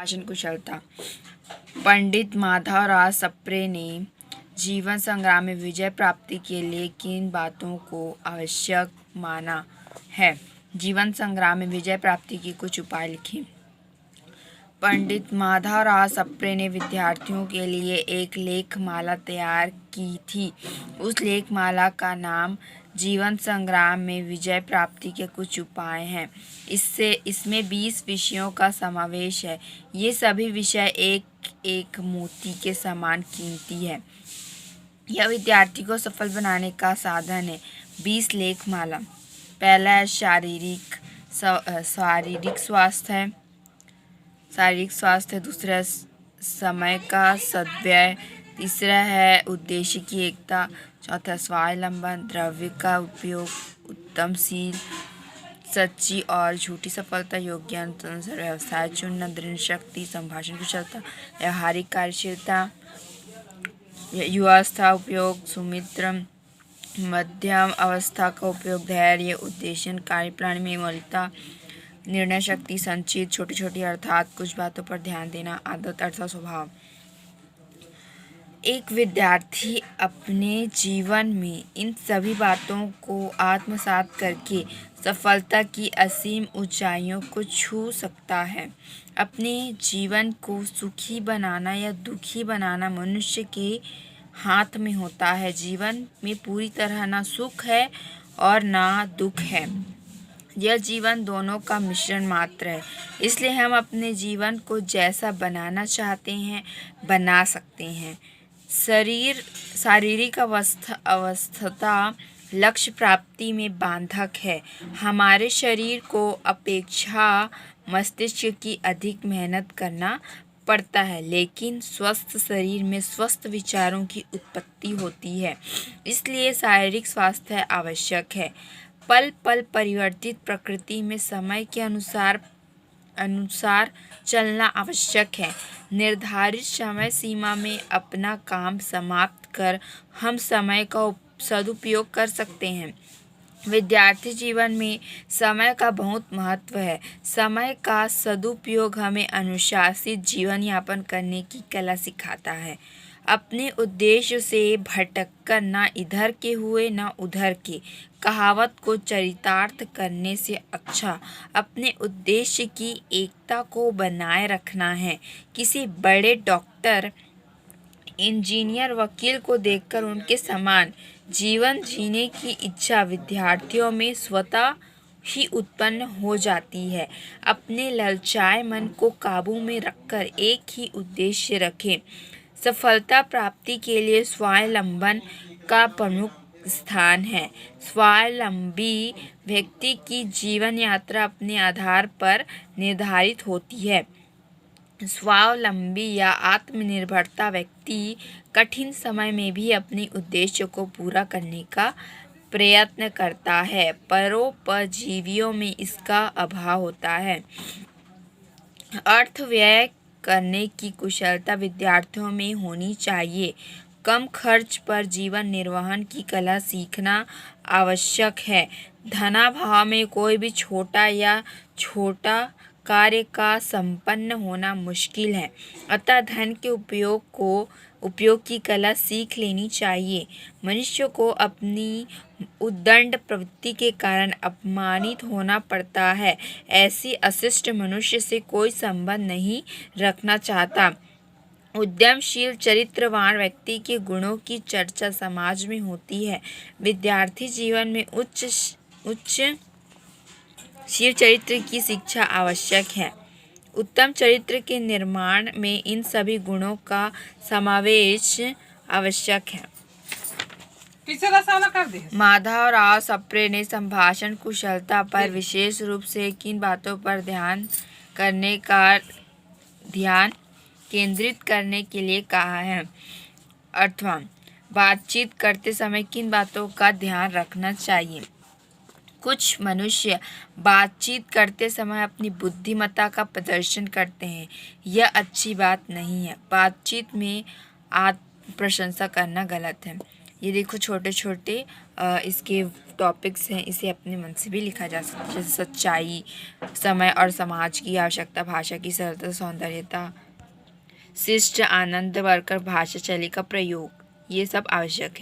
भाषण कुशलता। पंडित माधवराव सप्रे ने जीवन संग्राम में विजय प्राप्ति के लिए किन बातों को आवश्यक माना है? जीवन संग्राम में विजय प्राप्ति के कुछ उपाय लिखें। पंडित माधवराव सप्रे ने विद्यार्थियों के लिए एक लेखमाला तैयार की थी। उस लेखमाला का नाम जीवन संग्राम में विजय प्राप्ति के कुछ उपाय हैं। इसमें 20 विषयों का समावेश है। ये सभी विषय एक एक मोती के समान कीमती है। यह विद्यार्थी को सफल बनाने का साधन है। 20 लेखमाला। पहला है शारीरिक स्वास्थ्य। दूसरा है समय का सद्व्यय। तीसरा है उद्देश्य की एकता। चौथा स्वावलंबन, द्रव्य का उपयोग, उत्तमशील, सच्ची और झूठी सफलता, योग्य अनुसार व्यवसाय चुनना, दृढ़ शक्ति, संभाषण कुशलता, व्यवहारिक कार्यशीलता, युवावस्था उपयोग, सुमित्र, मध्यम अवस्था का उपयोग, धैर्य, उद्देश्य, कार्यप्रणाली में मौलिकता, निर्णय शक्ति, संचित, छोटी छोटी अर्थात कुछ बातों पर ध्यान देना, आदत अर्थात स्वभाव। एक विद्यार्थी अपने जीवन में इन सभी बातों को आत्मसात करके सफलता की असीम ऊंचाइयों को छू सकता है। अपने जीवन को सुखी बनाना या दुखी बनाना मनुष्य के हाथ में होता है। जीवन में पूरी तरह ना सुख है और ना दुख है। यह जीवन दोनों का मिश्रण मात्र है। इसलिए हम अपने जीवन को जैसा बनाना चाहते हैं बना सकते हैं। शारीरिक अवस्था लक्ष्य प्राप्ति में बाधक है। हमारे शरीर को अपेक्षा मस्तिष्क की अधिक मेहनत करना पड़ता है, लेकिन स्वस्थ शरीर में स्वस्थ विचारों की उत्पत्ति होती है। इसलिए शारीरिक स्वास्थ्य आवश्यक है। पल पल परिवर्तित प्रकृति में समय के अनुसार चलना आवश्यक है। निर्धारित समय सीमा में अपना काम समाप्त कर हम समय का सदुपयोग कर सकते हैं। विद्यार्थी जीवन में समय का बहुत महत्व है। समय का सदुपयोग हमें अनुशासित जीवन यापन करने की कला सिखाता है। अपने उद्देश्य से भटककर ना इधर के हुए ना उधर के कहावत को चरितार्थ करने से अच्छा अपने उद्देश्य की एकता को बनाए रखना है। किसी बड़े डॉक्टर, इंजीनियर, वकील को देखकर उनके समान जीवन जीने की इच्छा विद्यार्थियों में स्वतः ही उत्पन्न हो जाती है। अपने ललचाए मन को काबू में रखकर एक ही उद्देश्य रखें। सफलता प्राप्ति के लिए स्वावलंबन का प्रमुख स्थान है। स्वावलंबी व्यक्ति की जीवन यात्रा अपने आधार पर निर्धारित होती है। स्वावलंबी या आत्मनिर्भरता व्यक्ति कठिन समय में भी अपने उद्देश्य को पूरा करने का प्रयत्न करता है। परोपजीवियों में इसका अभाव होता है। अर्थ व्यय करने की कुशलता विद्यार्थियों में होनी चाहिए। कम खर्च पर जीवन निर्वहन की कला सीखना आवश्यक है। धनाभाव में कोई भी छोटा कार्य का संपन्न होना मुश्किल है। अतः धन के उपयोग की कला सीख लेनी चाहिए। मनुष्य को अपनी उद्दंड प्रवृत्ति के कारण अपमानित होना पड़ता है। ऐसी अशिष्ट मनुष्य से कोई संबंध नहीं रखना चाहता। उद्यमशील चरित्रवान व्यक्ति के गुणों की चर्चा समाज में होती है। विद्यार्थी जीवन में उच्च शील चरित्र की शिक्षा आवश्यक है। उत्तम चरित्र के निर्माण में इन सभी गुणों का समावेश आवश्यक है। माधवराव सप्रे ने संभाषण कुशलता पर विशेष रूप से किन बातों पर ध्यान केंद्रित करने के लिए कहा है? अथवा बातचीत करते समय किन बातों का ध्यान रखना चाहिए? कुछ मनुष्य बातचीत करते समय अपनी बुद्धिमत्ता का प्रदर्शन करते हैं। यह अच्छी बात नहीं है। बातचीत में आत्म प्रशंसा करना गलत है। ये देखो छोटे छोटे इसके टॉपिक्स हैं, इसे अपने मन से भी लिखा जा सकता है, जैसे सच्चाई, समय और समाज की आवश्यकता, भाषा की सरलता, सौंदर्यता, शिष्ट, आनंद, वर्कर, भाषा शैली का प्रयोग, ये सब आवश्यक है।